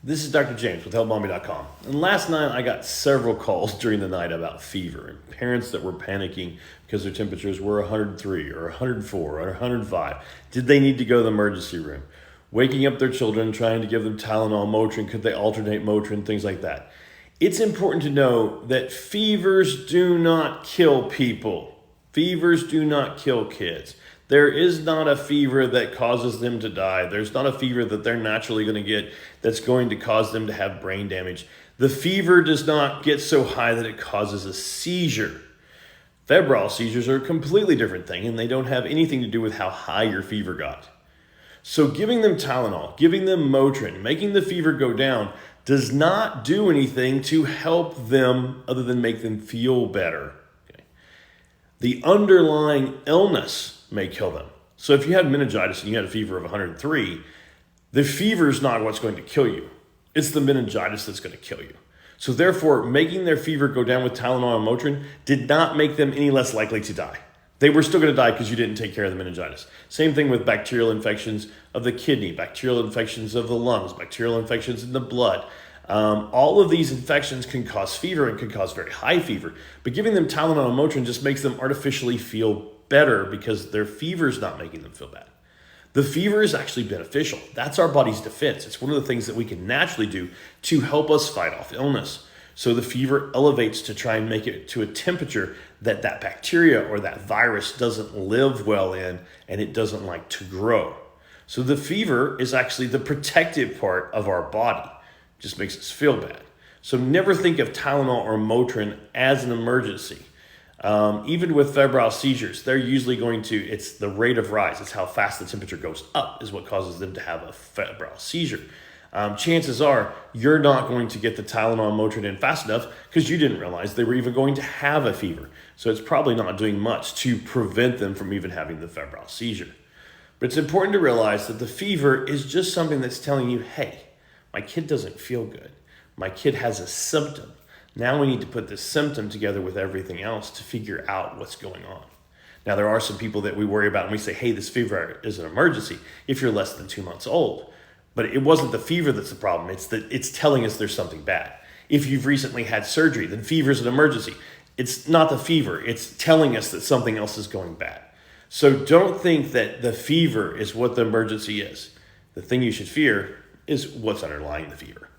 This is Dr. James with Helpmommy.com. And last night I got several calls during the night about fever and parents that were panicking because their temperatures were 103 or 104 or 105. Did they need to go to the emergency room? Waking up their children, trying to give them Tylenol, Motrin, could they alternate Motrin, things like that. It's important to know that fevers do not kill people. Fevers do not kill kids. There is not a fever that causes them to die. There's not a fever that they're naturally going to get that's going to cause them to have brain damage. The fever does not get so high that it causes a seizure. Febrile seizures are a completely different thing, and they don't have anything to do with how high your fever got. So giving them Tylenol, giving them Motrin, making the fever go down does not do anything to help them other than make them feel better. Okay. The underlying illness may kill them. So if you had meningitis and you had a fever of 103, the fever is not what's going to kill you. It's the meningitis that's going to kill you. So therefore, making their fever go down with Tylenol and Motrin did not make them any less likely to die. They were still going to die because you didn't take care of the meningitis. Same thing with bacterial infections of the kidney, bacterial infections of the lungs, bacterial infections in the blood. All of these infections can cause fever and can cause very high fever, but giving them Tylenol and Motrin just makes them artificially feel better because their fever is not making them feel bad. The fever is actually beneficial. That's our body's defense. It's one of the things that we can naturally do to help us fight off illness. So the fever elevates to try and make it to a temperature that that bacteria or that virus doesn't live well in and it doesn't like to grow. So the fever is actually the protective part of our body. It just makes us feel bad. So never think of Tylenol or Motrin as an emergency. Even with febrile seizures, they're usually it's the rate of rise. It's how fast the temperature goes up is what causes them to have a febrile seizure. Chances are you're not going to get the Tylenol and Motrin in fast enough because you didn't realize they were even going to have a fever. So it's probably not doing much to prevent them from even having the febrile seizure. But it's important to realize that the fever is just something that's telling you, hey, my kid doesn't feel good. My kid has a symptom. Now we need to put this symptom together with everything else to figure out what's going on. Now, there are some people that we worry about and we say, hey, this fever is an emergency if you're less than 2 months old. But it wasn't the fever that's the problem. It's that it's telling us there's something bad. If you've recently had surgery, then fever is an emergency. It's not the fever. It's telling us that something else is going bad. So don't think that the fever is what the emergency is. The thing you should fear is what's underlying the fever.